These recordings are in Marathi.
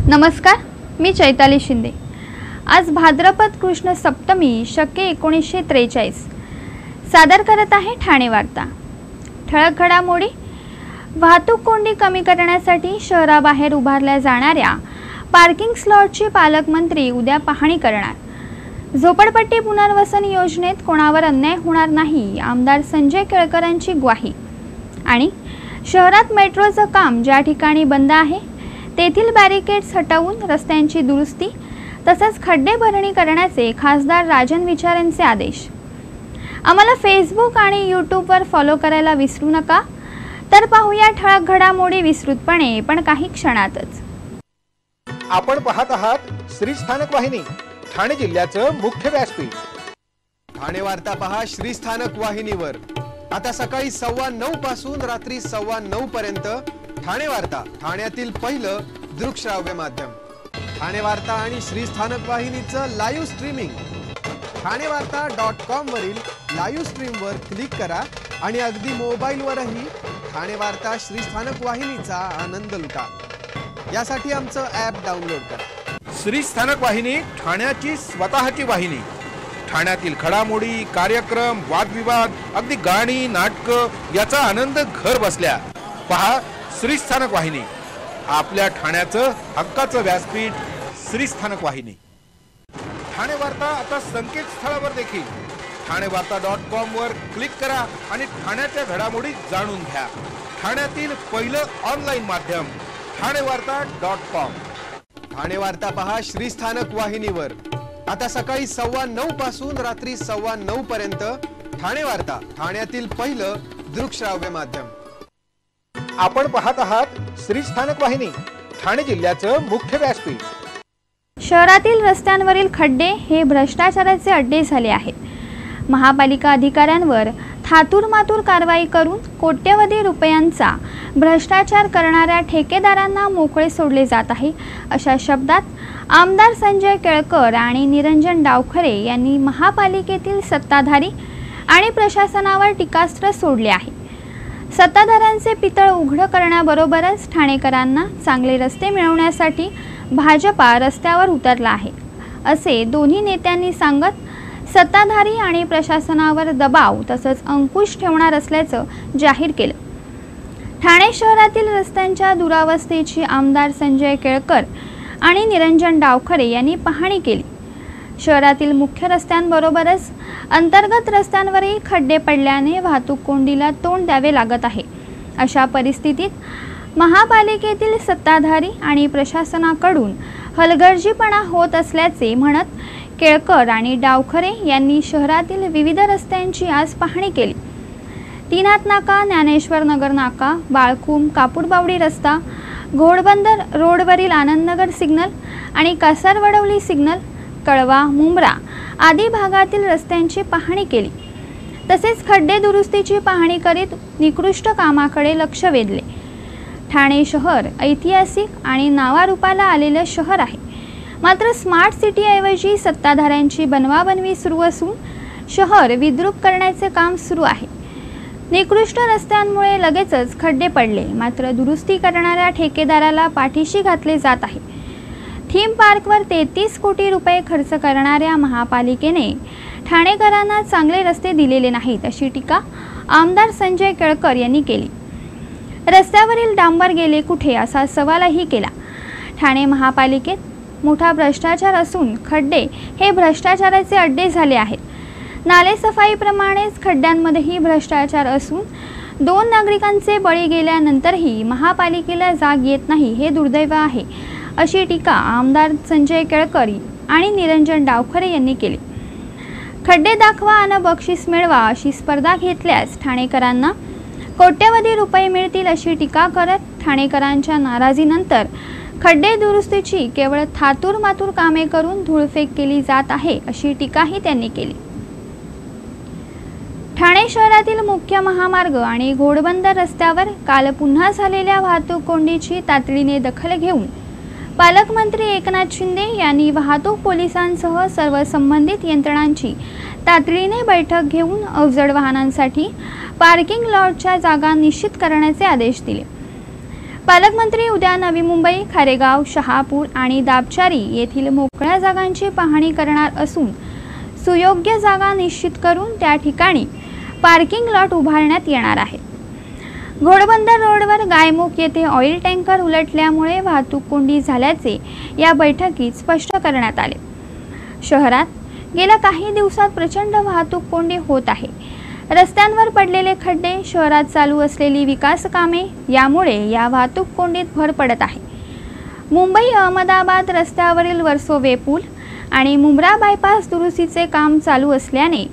नमस्कार, मी चैताली शिंदे। आज भाद्रपद कृष्ण सप्तमी शके 1943 सादर करत आहे ठाणे वार्ता। ठळक घडामोडी। वाहतूक कोंडी कमी करण्यासाठी शहराबाहेर उभारल्या जाणाऱ्या पार्किंग स्लॉटची पालकमंत्री उद्या पाहणी करणार। झोपडपट्टी पुनर्वसन योजनेत कोणावर अन्याय होणार नाही, आमदार संजय केळकरांची ग्वाही। आणि शहरात मेट्रोचं काम ज्या ठिकाणी बंद आहे तेथील बॅरिकेड्स हटवून रस्त्यांची दुरुस्ती तसंच खड्डे भरणी करण्याचे खासदार राजन विचारेंचे आदेश। आम्हाला फेसबुक आणि यूट्यूबवर फॉलो करायला विसरू नका। तर पाहूया ठळक घडामोडी विस्तृतपणे, पण काही क्षणातच। आपण पाहत आहात श्री स्थानक वाहिनी, ठाणे जिल्ह्याचं मुख्य व्यासपीठ। ठाणे वार्ता पहा श्री स्थानक वाहिनीवर। आता सकाळी 9:15 पासून रात्री 9:15 पर्यंत ठाणे वार्ता, ठाण्यातील पहिलं दृकश्राव्य माध्यम। ठाणे वार्ता आणि श्री स्थानक वाहिनीचं लाईव्ह स्ट्रीमिंग ठाणेवार्ता.com वरील लाईव्ह स्ट्रीमवर क्लिक करा आणि अगदी मोबाईलवरही ठाणे वार्ता श्री स्थानक वाहिनीचा आनंद लुटा। यासाठी आमचं ॲप डाउनलोड करा। श्री स्थानक वाहिनी ठाण्याची स्वतःची वाहिनी। ठाण्यातील घडामोडी, कार्यक्रम, वादविवाद, अगदी गाणी, नाटकं याचा आनंद घर बसल्या पहा श्री स्थानक वाहिनी। आपल्या ठाण्याचं हक्काचं व्यासपीठ श्री स्थानक वाहिनी। ठाणे वार्ता आता संकेतस्थळावर देखील ठाणेवार्ता.com वर क्लिक करा आणि ठाण्याच्या घडामोडी जाणून घ्या। ठाण्यातील पहिलं ऑनलाईन माध्यम ठाणेवार्ता.com। ठाणे वार्ता पहा श्री स्थानक वाहिनीवर। आता सकाळी 9:15 पासून रात्री 9:15 पर्यंत ठाणे वार्ता, ठाण्यातील पहिलं दृकश्राव्य माध्यम। आपण पाहत आहात श्री स्थानक वाहिनी, ठाणे जिल्ह्याचं मुख्य व्यासपीठ। शहरातील रस्त्यांवरील खड्डे हे भ्रष्टाचाराचे अड्डे झाले आहेत। महापालिका अधिकाऱ्यांवर थातूरमातूर कारवाई करून कोट्यवधी रुपयांचा भ्रष्टाचार करणाऱ्या ठेकेदारांना मोकळे सोडले जात आहे, अशा शब्दात आमदार संजय केळकर आणि निरंजन डावखरे यांनी महापालिकेतील सत्ताधारी आणि प्रशासनावर टीकास्त्र सोडले आहे। सत्ताधाऱ्यांचे पितळ उघड करण्याबरोबरच ठाणेकरांना चांगले रस्ते मिळवण्यासाठी भाजपा रस्त्यावर उतरला आहे, असे दोन्ही नेत्यांनी सांगत सत्ताधारी आणि प्रशासनावर दबाव तसंच अंकुश ठेवणार असल्याचं जाहीर केलं। ठाणे शहरातील रस्त्यांच्या दुरावस्थेची आमदार संजय केळकर आणि निरंजन डावखरे यांनी पाहणी केली। शहरातील मुख्य रस्त्यांबरोबरच अंतर्गत रस्त्यांवरही खड्डे पडल्याने वाहतूक कोंडीला तोंड द्यावे लागत आहे। अशा परिस्थितीत महापालिकेतील सत्ताधारी आणि प्रशासनाकडून हलगर्जीपणा होत असल्याचे म्हणत केळकर आणि डावखरे यांनी शहरातील विविध रस्त्यांची आज पाहणी केली। तीनाथ नाका, ज्ञानेश्वर नगर नाका, बाळकुम, कापूरबावडी रस्ता, घोडबंदर रोडवरील आनंदनगर सिग्नल आणि कासारवडवली सिग्नल, कळवा, मुंब्रा आदी भागातील रस्त्यांची पाहणी केली। तसेच खड्डे दुरुस्तीची पाहणी करीत निकृष्ट कामाकडे लक्ष वेधले। ठाणे शहर ऐतिहासिक आणि नावारूपाला आलेलं शहर आहे, मात्र स्मार्ट सिटीऐवजी सत्ताधाऱ्यांची बनवाबनवी सुरू असून शहर विद्रूप करण्याचे काम सुरू आहे। निकृष्ट रस्त्यांमुळे लगेचच खड्डे पडले, मात्र दुरुस्ती करणाऱ्या ठेकेदाराला पाठीशी घातले जात आहे। थीम पार्कवर 33 कोटी रुपये खर्च करणाऱ्या महापालिकेने ठाणेकरांना चांगले रस्ते दिलेले नाहीत, अशी टीका आमदार संजय केळकर यांनी केली। रस्त्यावरील डांबर गेले कुठे, असा सवालही केला। ठाणे महापालिकेत मोठा भ्रष्टाचार असून खड्डे हे भ्रष्टाचाराचे अड्डे झाले आहेत। नालेसफाईप्रमाणेच खड्ड्यांमध्येही भ्रष्टाचार असून 2 नागरिकांचे बळी गेल्यानंतरही महापालिकेला जाग येत नाही, हे दुर्दैव आहे, अशी टीका आमदार संजय केळकर आणि निरंजन डावखरे यांनी केली। खड्डे दाखवा आणि बक्षीस मिळवा अशी स्पर्धा घेतल्यास ठाणेकरांना कोट्यवधी रुपये मिळतील, अशी टीका करत ठाणेकरांच्या नाराजीनंतर खड्डे दुरुस्तीची केवळ थातूरमातूर कामे करून धूळफेक केली जात आहे, अशी टीकाही त्यांनी केली। ठाणे शहरातील मुख्य महामार्ग आणि घोडबंदर रस्त्यावर काल पुन्हा झालेल्या वाहतूक कोंडीची तातडीने दखल घेऊन पालकमंत्री एकनाथ शिंदे यांनी वाहतूक पोलिसांसह सर्व संबंधित यंत्रणांची तातडीने बैठक घेऊन अवजड वाहनांसाठी पार्किंग लॉटच्या जागा निश्चित करण्याचे आदेश दिले। पालकमंत्री उद्या नवी मुंबई, खारेगाव, शहापूर आणि दाबचारी येथील मोकळ्या जागांची पाहणी करणार असून सुयोग्य जागा निश्चित करून त्या ठिकाणी पार्किंग लॉट उभारण्यात येणार आहे। घोडबंदर रोडवर गायमुख येथे ऑइल टँकर उलटल्यामुळे वाहतूक कोंडी झाल्याचे या बैठकीत स्पष्ट करण्यात आले। शहरात गेल्या काही दिवसात प्रचंड वाहतूक कोंडी होत आहे। रस्त्यांवर पडलेले खड्डे, शहरात चालू असलेली विकास कामे यामुळे या वाहतूक कोंडीत भर पडत आहे। मुंबई अहमदाबाद रस्त्यावरील वर्सोवे पूल आणि मुंब्रा बायपास दुरुस्तीचे काम चालू असल्याने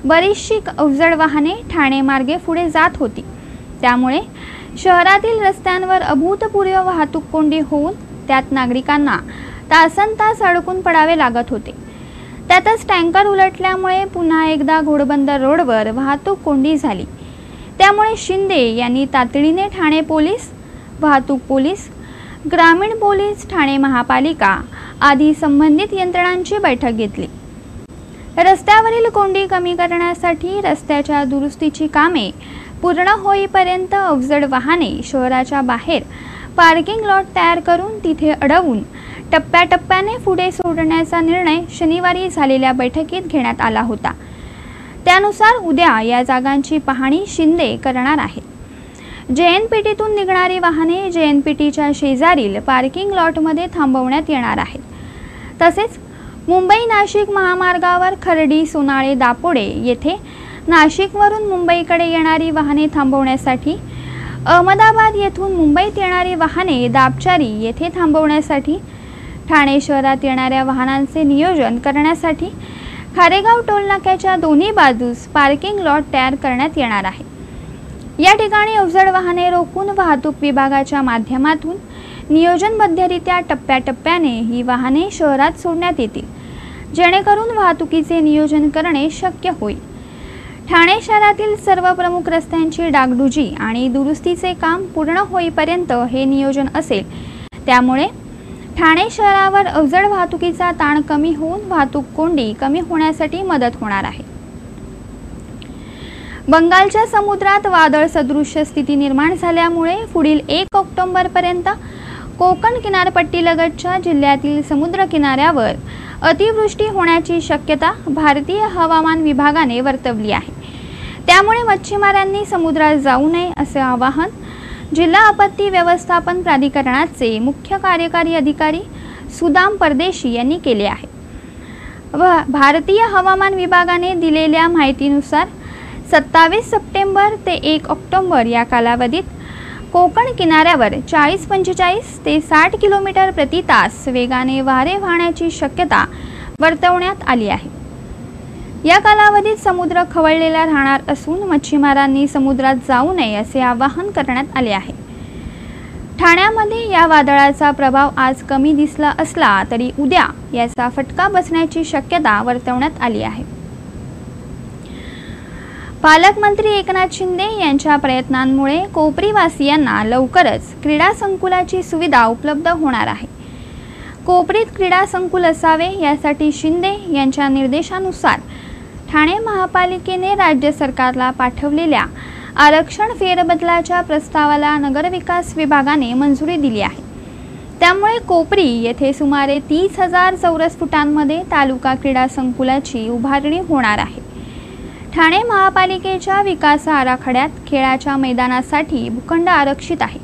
बरीचशी अवजड वाहने ठाणे मार्गे पुढे जात होती। त्यामुळे शहरातील रस्त्यांवर अभूतपूर्व वाहतूक कोंडी होऊन त्यात नागरिकांना तासनतास अडकून पडावे लागत होते। त्यातच टँकर उलटल्यामुळे पुन्हा एकदा घोडबंदर रोडवर वाहतूक कोंडी झाली। त्यामुळे शिंदे यांनी तातडीने ठाणे पोलीस, वाहतूक पोलीस, ग्रामीण पोलीस, ठाणे महापालिका आदी संबंधित यंत्रणांची बैठक घेतली। रस्त्यावरील कोंडी कमी करण्यासाठी रस्त्याच्या दुरुस्तीची कामे पूर्ण होईपर्यंत अवजड वाहने शहराच्या बाहेर पार्किंग लॉट तयार करून तिथे अडवून टप्प्याटप्प्याने पुढे सोडण्याचा निर्णय शनिवारी झालेल्या बैठकीत घेण्यात आला होता। त्यानुसार उद्या या जागांची पाहणी शिंदे करणार आहेत। JNPTतून निघणारी वाहने JNPTच्या शेजारील पार्किंग लॉटमध्ये थांबवण्यात येणार आहेत। तसेच मुंबई नाशिक महामार्गावर खर्डी, सोनाळे, दापोडे येथे नाशिकवरून मुंबईकडे येणारी वाहने थांबवण्यासाठी, अहमदाबाद येथून मुंबईत येणारी वाहने दाबचारी येथे थांबवण्यासाठी, ठाणे शहरात येणाऱ्या वाहनांचे नियोजन करण्यासाठी खारेगाव टोलनाक्याच्या दोन्ही बाजूस पार्किंग लॉट तयार करण्यात येणार आहे। या ठिकाणी अवजड वाहने रोखून वाहतूक विभागाच्या माध्यमातून नियोजनबद्धरित्या टप्प्याटप्प्याने ही वाहने शहरात सोडण्यात येतील, जेणेकरून वाहतुकीचे नियोजन करणे शक्य होईल। ठाणे शहरातील सर्व प्रमुख रस्त्यांची डागडुजी आणि दुरुस्तीचे काम पूर्ण होईपर्यंत हे नियोजन असेल। त्यामुळे ठाणे शहरावर अवजड वाहतुकीचा ताण कमी होऊन वाहतूक कोंडी कमी होण्यासाठी मदत होणार आहे। बंगालच्या समुद्रात वादळ सदृश्य स्थिती निर्माण झाल्यामुळे पुढील 1 ऑक्टोबरपर्यंत कोकण किनारपट्टीलगतच्या जिल्ह्यातील समुद्र किनाऱ्यावर अतिवृष्टी होण्याची शक्यता भारतीय हवामान विभागाने वर्तवली आहे। त्यामुळे मच्छीमारांनी समुद्रात जाऊ नये असे आवाहन जिल्हा आपत्ती व्यवस्थापन प्राधिकरणाचे मुख्य कार्यकारी अधिकारी सुदाम परदेशी यांनी केले आहे। भारतीय हवामान विभागाने दिलेल्या माहितीनुसार 27 सप्टेंबर ते 1 ऑक्टोबर या कालावधीत कोकण किनाऱ्यावर 40-45 ते 60 किलोमीटर प्रति तास वेगाने वारे वाहण्याची शक्यता वर्तवण्यात आली आहे। या कालावधीत समुद्र खवळलेला राहणार असून मच्छीमारांनी समुद्रात जाऊ नये असे आवाहन करण्यात आले आहे। ठाण्यामध्ये या वादळाचा प्रभाव आज कमी दिसला असला तरी उद्या याचा फटका बसण्याची शक्यता वर्तवण्यात आली आहे। पालकमंत्री एकनाथ शिंदे यांच्या प्रयत्नांमुळे कोपरीवासियांना लवकरच क्रीडा संकुलाची सुविधा उपलब्ध होणार आहे। कोपरीत क्रीडा संकुल असावे यासाठी शिंदे यांच्या निर्देशानुसार ठाणे महापालिकेने राज्य सरकारला पाठवलेल्या आरक्षण फेरबदलाच्या प्रस्तावाला नगरविकास विभागाने मंजुरी दिली आहे। त्यामुळे कोपरी येथे सुमारे 30,000 चौरस फुटांमध्ये तालुका क्रीडा संकुलाची उभारणी होणार आहे। ठाणे महापालिकेच्या विकास आराखड्यात खेळाच्या मैदानासाठी भूखंड आरक्षित आहे।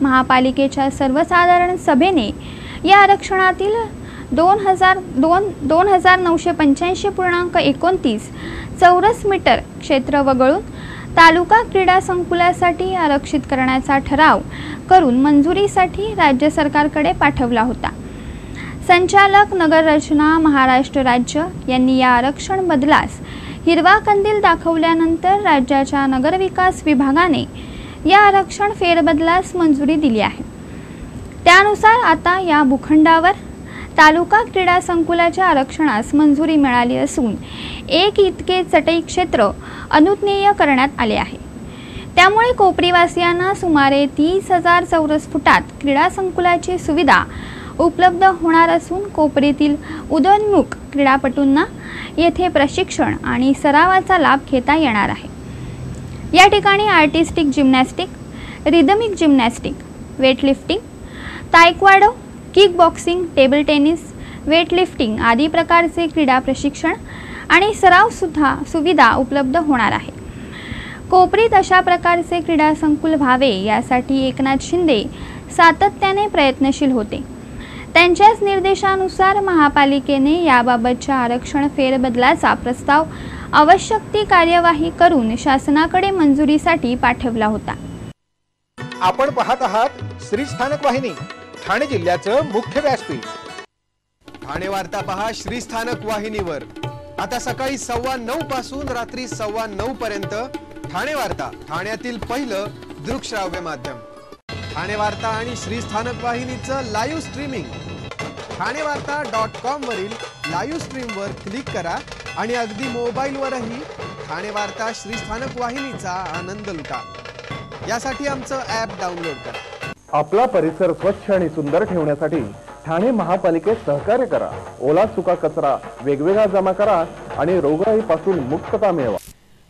महापालिकेच्या सर्वसाधारण सभेने या आरक्षणातील 2,985.29 चौरस मीटर क्षेत्र वगळून तालुका क्रीडा संकुलासाठी आरक्षित करण्याचा ठराव करून मंजुरीसाठी राज्य सरकारकडे पाठवला होता। संचालक नगर रचना महाराष्ट्र राज्य यांनी या आरक्षण बदलास हिरवा कंदील दाखवल्यानंतर राज्याच्या नगरविकास विभागाने या आरक्षण फेरबदलास मंजुरी दिली आहे। त्यानुसार आता या भूखंडावर तालुका क्रीडा संकुलाच्या आरक्षणास मंजुरी मिळाली असून 1 इतके चटई क्षेत्र अनुज्ञेय करण्यात आले आहे। त्यामुळे कोपरीवासियांना सुमारे 30,000 चौरस फुटात क्रीडा संकुलाची सुविधा उपलब्ध होणार असून कोपरीतील उदयोन्मुख क्रीडापटूंना येथे प्रशिक्षण आणि सरावाचा लाभ घेता येणार आहे। या ठिकाणी artistic gymnastic, rhythmic gymnastic, weightlifting, taekwondo, kick boxing, table tennis, weightlifting आदी प्रकारचे क्रीडा प्रशिक्षण आणि सराव सुविधा उपलब्ध होणार आहे। कोपरीत अशा प्रकारचे क्रीडा संकुल व्हावे यासाठी एकनाथ शिंदे सातत्याने प्रयत्नशील होते। त्यांच्याच निर्देशानुसार महापालिकेने याबाबतच्या आरक्षण फेरबदलाचा प्रस्ताव आवश्यक ती कार्यवाही करून शासनाकडे मंजुरीसाठी पाठवला होता। आपण पाहत आहात श्री स्थानक वाहिनी, ठाणे जिल्ह्याचं मुख्य व्यासपीठ। ठाणे वार्ता पहा श्री स्थानक वाहिनीवर। आता सकाळी 9:15 पासून रात्री 9:15 पर्यंत ठाणे वार्ता, ठाण्यातील पहिलं दृकश्राव्य माध्यम। ठाणे वार्ता आणि श्री स्थानक वाहिनीचं लाईव्ह स्ट्रीमिंग ठाणेवार्ता.com वरील लाईव्ह स्ट्रीमवर क्लिक करा आणि अगदी मोबाईलवरही ठाणे वार्ता श्री स्थानक वाहिनीचा आनंद लुटा। यासाठी आमचं ॲप डाउनलोड करा। आपला परिसर स्वच्छ आणि सुंदर ठेवण्यासाठी ठाणे महापालिकेत सहकार्य करा। ओला सुका कचरा वेगवेगळा जमा करा आणि रोगराईपासून मुक्तता मिळवा।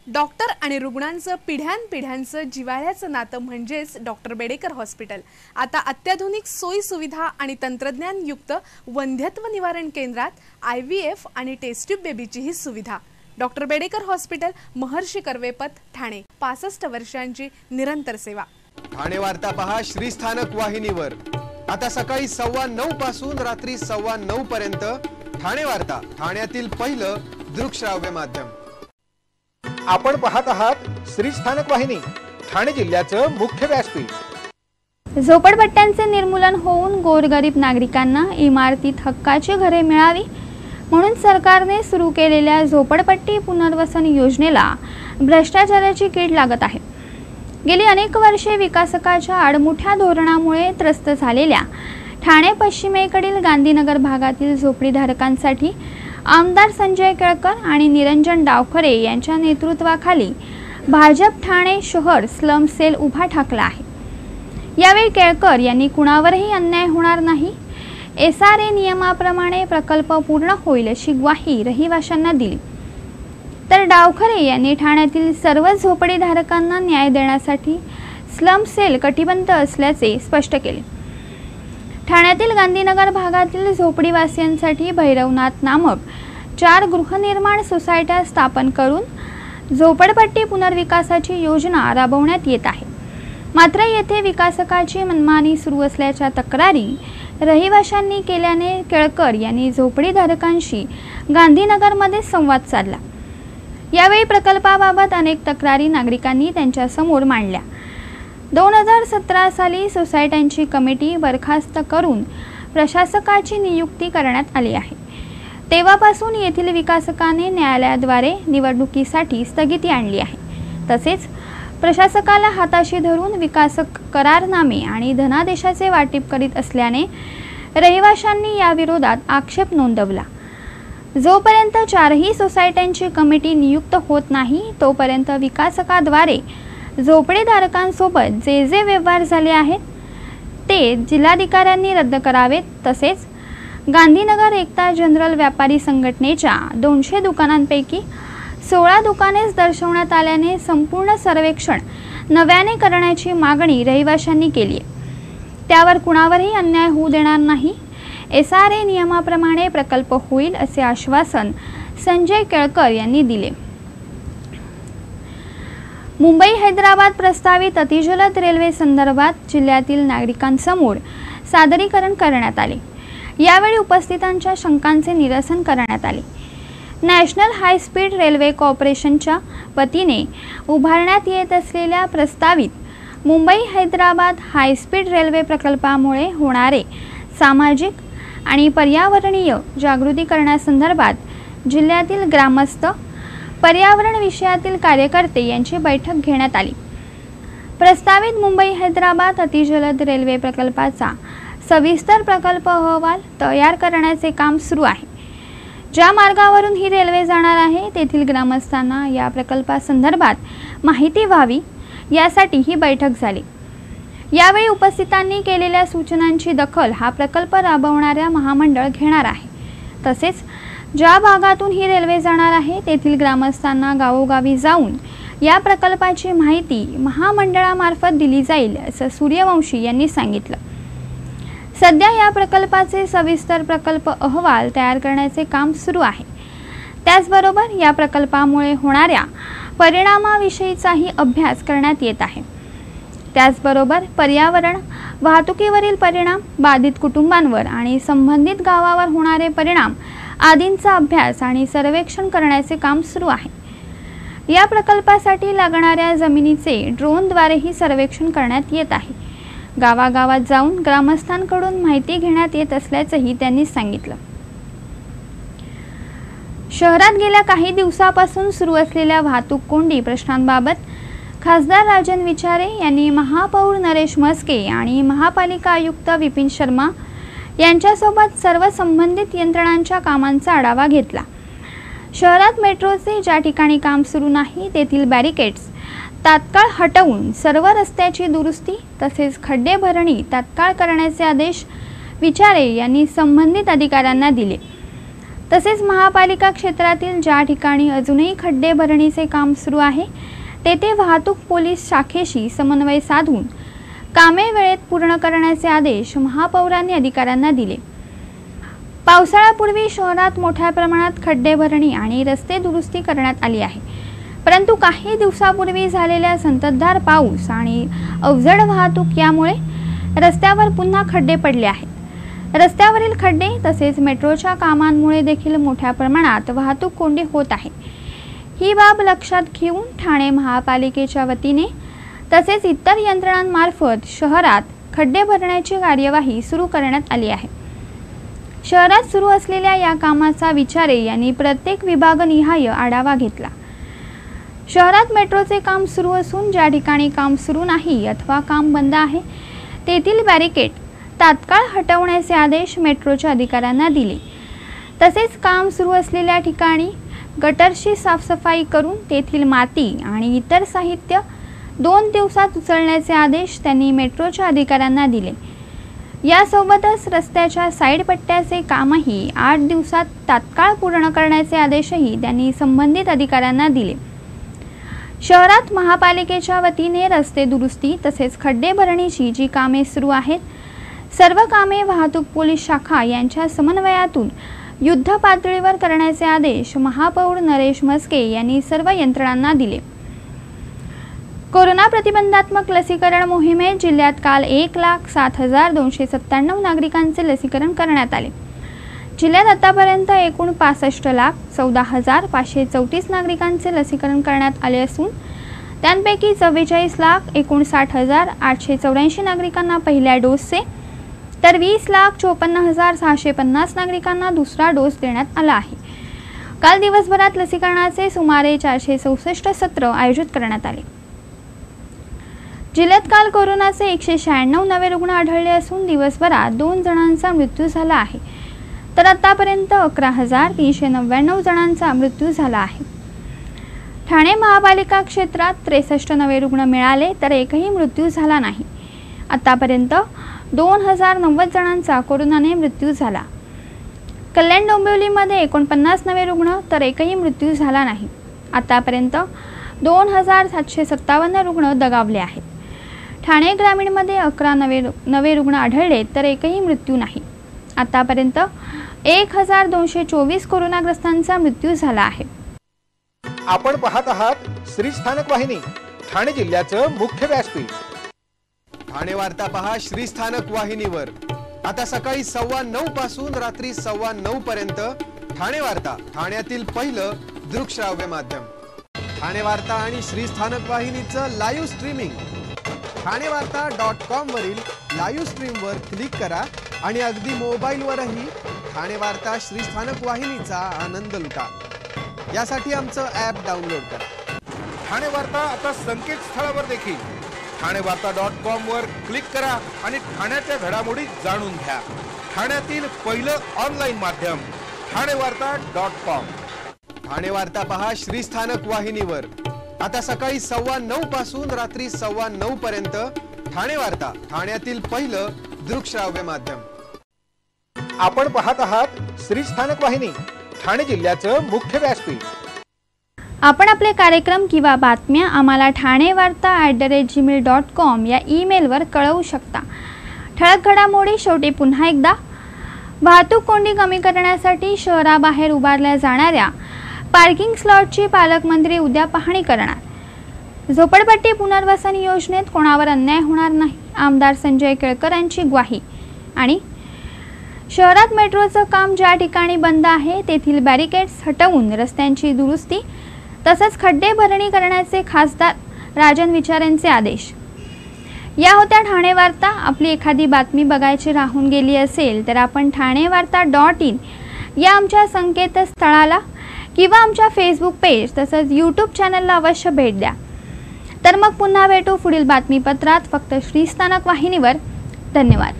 डॉक्टर आणि रुग्णांचं पिढ्यानपिढ्यांचं जिव्हाळ्याचं नातं म्हणजेच डॉक्टर बेडेकर हॉस्पिटल। आता अत्याधुनिक सोयी सुविधा आणि तंत्रज्ञान युक्त वंध्यत्व निवारण केंद्रात IVF आणि टेस्ट ट्यूब बेबीची ही सुविधा। डॉक्टर बेडेकर हॉस्पिटल, महर्षी कर्वेपथ, ठाणे। 65 वर्षांची निरंतर सेवा। ठाणे वार्ता पहा श्री स्थानक वाहिनीवर। आता सकाळी 9:15 पासून रात्री 9:15 पर्यंत ठाणे वार्ता, ठाण्यातील पहिलं दृकश्राव्य माध्यम। आपण पाहत आहात श्री स्थानक वाहिनी, ठाणे जिल्ह्याचं मुख्य व्यासपीठ। झोपडपट्ट्यांचे निर्मूलन होऊन गोरगरीब नागरिकांना इमारतीत हक्काची घरे मिळावी म्हणून सरकारने सुरू केलेल्या झोपडपट्टी पुनर्वसन योजनेला भ्रष्टाचाराची कीड लागत आहे। गेली अनेक वर्षे विकासकाच्या आडमुठ्या धोरणामुळे त्रस्त झालेल्या ठाणे पश्चिमेकडील गांधीनगर भागातील झोपडीधारकांसाठी आमदार संजय केळकर आणि निरंजन डावखरे यांच्या नेतृत्वाखाली भाजप ठाणे शहर स्लम सेल उभा ठाकला आहे। यावेळी केळकर यांनी कुणावरही अन्याय होणार नाही, SRA नियमाप्रमाणे प्रकल्प पूर्ण होईल अशी ग्वाही रहिवाशांना दिली। तर डावखरे यांनी ठाण्यातील सर्व झोपडीधारकांना न्याय देण्यासाठी स्लम सेल कटिबद्ध असल्याचे स्पष्ट केले। ठाण्यातील गांधीनगर भागातील झोपडीवासियांसाठी भैरवनाथ नामक 4 गृहनिर्माण सोसायट्या स्थापन करून झोपडपट्टी पुनर्विकासाची योजना राबवण्यात येत आहे। मात्र येथे विकासकाची मनमानी सुरू असल्याच्या तक्रारी रहिवाशांनी केल्याने केळकर यांनी झोपडीधारकांशी गांधीनगरमध्ये संवाद साधला। यावेळी प्रकल्पाबाबत अनेक तक्रारी नागरिकांनी त्यांच्या समोर मांडल्या। 2017 साली सोसायट्यांची कमिटी बरखास्त करून प्रशासकाची नियुक्ती करण्यात आली आहे। तेव्हापासून येथील विकासकाने न्यायालयाद्वारे निवडणुकीसाठी स्थगिती आणली आहे। तसेच प्रशासकाला हाताशी धरून विकासक करारनामे आणि धनादेशाचे वाटप करीत असल्याने रहिवाशांनी या विरोधात आक्षेप नोंदवला। जोपर्यंत 4ही सोसायट्यांची कमिटी नियुक्त होत नाही तोपर्यंत विकासकाद्वारे झोपडीधारकांसोबत जे व्यवहार झाले आहेत ते जिल्हाधिकाऱ्यांनी रद्द करावेत। तसेच गांधीनगर एकता जनरल व्यापारी संघटनेच्या 200 दुकानांपैकी 16 दुकानेच दर्शवण्यात आल्याने संपूर्ण सर्वेक्षण नव्याने करण्याची मागणी रहिवाशांनी केली आहे। त्यावर कुणावरही अन्याय होऊ देणार नाही, SRA नियमाप्रमाणे प्रकल्प होईल असे आश्वासन संजय केळकर यांनी दिले। मुंबई हैदराबाद प्रस्तावित अतिजलद रेल्वे संदर्भात जिल्ह्यातील नागरिकांसमोर सादरीकरण करण्यात आले। यावेळी उपस्थितांच्या शंकांचे निरसन करण्यात आले। नॅशनल हाय स्पीड रेल्वे कॉर्पोरेशनच्या वतीने उभारण्यात येत असलेल्या प्रस्तावित Mumbai Hyderabad high speed railway प्रकल्पामुळे होणारे सामाजिक आणि पर्यावरणीय जागृती करण्यासंदर्भात जिल्ह्यातील ग्रामस्थ, पर्यावरण विषयातील कार्यकर्ते यांची बैठक घेण्यात आली। प्रस्तावित मुंबई हैदराबाद अतिजलद रेल्वे प्रकल्पाचा सविस्तर प्रकल्प अहवाल तयार करण्याचे काम सुरू आहे। ज्या मार्गावरून ही रेल्वे जाणार आहे तेथील ग्रामस्थांना या प्रकल्पासंदर्भात माहिती व्हावी यासाठी ही बैठक झाली। यावेळी उपस्थितांनी केलेल्या सूचनांची दखल हा प्रकल्प राबवणाऱ्या महामंडळ घेणार आहे। तसेच ज्या भागातून ही रेल्वे जाणार आहे तेथील ग्रामस्थांना गावोगावी जाऊन या प्रकल्पाची माहिती महामंडळामार्फत दिली जाईल असं सूर्यवंशी यांनी सांगितलं। सध्या या प्रकल्पाचे सविस्तर प्रकल्प अहवाल तयार करण्याचे काम सुरू आहे। त्याचबरोबर या प्रकल्पामुळे होणाऱ्या परिणामाविषयीचाही अभ्यास करण्यात येत आहे। त्याचबरोबर पर्यावरण, वाहतुकीवरील परिणाम, बाधित कुटुंबांवर आणि संबंधित गावावर होणारे परिणाम आदींचा अभ्यास आणि सर्वेक्षण करण्याचे काम सुरू आहे। या प्रकल्पासाठी लागणाऱ्या जमिनीचे ड्रोनद्वारेही सर्वेक्षण करण्यात येत आहे। गावागावात जाऊन ग्रामस्थांकडून माहिती घेण्यात येत असल्याचंही त्यांनी सांगितलं। शहरात गेल्या काही दिवसापासून सुरू असलेल्या वाहतूक कोंडी प्रश्नांबाबत खासदार राजन विचारे यांनी महापौर नरेश म्हस्के आणि महापालिका आयुक्त विपिन शर्मा यांच्यासोबत सर्व संबंधित यंत्रणांच्या कामांचा आढावा घेतला। शहरात मेट्रोचे ज्या ठिकाणी काम सुरू नाही तेथील बॅरिकेड्स तात्काळ हटवून सर्व रस्त्याची दुरुस्ती तसेच खड्डे भरणी तात्काळ करण्याचे आदेश विचारे यांनी संबंधित अधिकाऱ्यांना दिले। तसेच महापालिका क्षेत्रातील ज्या ठिकाणी अजूनही खड्डे भरणीचे काम सुरू आहे तेथे वाहतूक पोलीस शाखेशी समन्वय साधून कामे वेळेत पूर्ण करण्याचे आदेश महापौरांनी अधिकाऱ्यांना दिले। पावसाळ्यापूर्वी शहरात मोठ्या प्रमाणात खड्डे भरणी आणि रस्ते दुरुस्ती करण्यात आली आहे, परंतु काही दिवसापूर्वी झालेल्या संततधार पाऊस आणि अवजड वाहतूक यामुळे रस्त्यावर पुन्हा खड्डे पडले आहेत। रस्त्यावरील खड्डे तसेच मेट्रोच्या कामांमुळे देखील मोठ्या प्रमाणात वाहतूक कोंडी होत आहे। ही बाब लक्षात घेऊन ठाणे महापालिकेच्या वतीने तसेच इतर यंत्रणांमार्फत शहरात खड्डे भरण्याची कार्यवाही सुरू करण्यात आली आहे। शहरात सुरू असलेल्या या कामाचा विचारे यांनी प्रत्येक विभागनिहाय आढावा घेतला। शहरात मेट्रोचे काम सुरू असून ज्या ठिकाणी काम सुरू नाही अथवा काम बंद आहे तेथील बॅरिकेड तात्काळ हटवण्याचे आदेश मेट्रोच्या अधिकाऱ्यांना दिले। तसेच काम सुरू असलेल्या ठिकाणी गटरची साफसफाई करून तेथील माती आणि इतर साहित्य 2 दिवसात उचलण्याचे आदेश त्यांनी मेट्रोच्या अधिकाऱ्यांना दिले। यासोबतच रस्त्याच्या साईड पट्ट्याचे कामही 8 दिवसात तात्काळ पूर्ण करण्याचे आदेशही त्यांनी संबंधित अधिकाऱ्यांना दिले। शहरात महापालिकेच्या वतीने रस्ते दुरुस्ती तसेच खड्डे भरणीची जी कामे सुरू आहेत सर्व कामे वाहतूक पोलीस शाखा यांच्या समन्वयातून युद्ध पातळीवर करण्याचे आदेश महापौर नरेश म्हस्के यांनी सर्व यंत्रणांना दिले। कोरोना प्रतिबंधात्मक लसीकरण मोहिमेत जिल्ह्यात काल 1,07,297 नागरिकांचे लसीकरण करण्यात आले। जिल्ह्यात आतापर्यंत एकूण 65,14,534 नागरिकांचे लसीकरण करण्यात आले असून त्यांपैकी 44,59,884 नागरिकांना पहिल्या डोसचे तर 20,54,650 नागरिकांना दुसरा डोस देण्यात आला आहे। काल दिवसभरात लसीकरणाचे सुमारे 464 सत्र आयोजित करण्यात आले। जिल्ह्यात काल कोरोनाचे 196 नवे रुग्ण आढळले असून दिवसभरात 2 जणांचा मृत्यू झाला आहे, तर आतापर्यंत 11,399 जणांचा मृत्यू झाला आहे। ठाणे महापालिका क्षेत्रात 63 नवे रुग्ण मिळाले तर एकही मृत्यू झाला नाही। आतापर्यंत 2,090 जणांचा कोरोनाने मृत्यू झाला। कल्याण डोंबिवलीमध्ये 49 नवे रुग्ण तर एकही मृत्यू झाला नाही। आतापर्यंत 2,757 रुग्ण दगावले आहेत। ठाणे ग्रामीणमध्ये 11 नवे रुग्ण आढळले तर एकही मृत्यू नाही। आतापर्यंत 1,224 कोरोनाग्रस्तांचा मृत्यू झाला आहे। आपण पाहत आहात श्री स्थानक वाहिनी, ठाणे जिल्ह्याचं मुख्य व्यासपीठ। ठाणे वार्ता पहा श्री स्थानक वाहिनीवर। आता सकाळी 9:15 पासून रात्री 9:15 पर्यंत ठाणे वार्ता, ठाण्यातील पहिलं दृकश्राव्य माध्यम। ठाणे वार्ता आणि श्री स्थानक वाहिनीचं लाईव्ह स्ट्रीमिंग ठाणेवार्ता.com वरील लाईव्ह स्ट्रीमवर क्लिक करा आणि अगदी मोबाईलवरही ठाणे वार्ता श्री स्थानक वाहिनीचा आनंद लुटा। यासाठी आमचं ॲप डाउनलोड करा। ठाणे वार्ता आता संकेतस्थळावर देखील ठाणेवार्ता.com वर क्लिक करा आणि ठाण्याच्या घडामोडी जाणून घ्या। ठाण्यातील पहिलं ऑनलाईन माध्यम ठाणेवार्ता.com। ठाणे वार्ता पहा श्री स्थानक वाहिनीवर। आता सकाळी 9:15 पासून रात्री 9:15 पर्यंत ठाणे वार्ता, ठाण्यातील पहिलं दृकश्राव्य माध्यम। आपण पाहत आहात श्री स्थानक वाहिनी, ठाणे जिल्ह्याचं मुख्य व्यासपीठ। आपण आपले कार्यक्रम किंवा बातम्या आम्हाला thanevarta@gmail.com या ईमेलवर कळवू शकता. ठळक घडामोडी शेवटी पुन्हा एकदा. वाहतूक कोंडी कमी करण्यासाठी शहराबाहेर उभारल्या जाणाऱ्या पार्किंग स्लॉटची पालकमंत्री उद्या पाहणी करणार. झोपडपट्टी पुनर्वसन योजनेत कोणावर अन्याय होणार नाही, आमदार संजय केळकर यांची ग्वाही. आणि शहरात मेट्रोचं काम ज्या ठिकाणी बंद आहे तेथील बॅरिकेड्स हटवून रस्त्यांची दुरुस्ती तसंच खड्डे भरणी करण्याचे खासदार राजन विचार यांचे आदेश. या होत्या ठाणे वार्ता. आपली एखादी बातमी बघायची राहून गेली असेल तर आपण thanevarta.in या आमच्या संकेतस्थळाला किंवा आमच्या फेसबुक पेज तसंच यूट्यूब चॅनलला अवश्य भेट द्या. तर मग पुन्हा भेटू पुढील बातमीपत्रात फक्त श्रीस्थानक वाहिनीवर. धन्यवाद.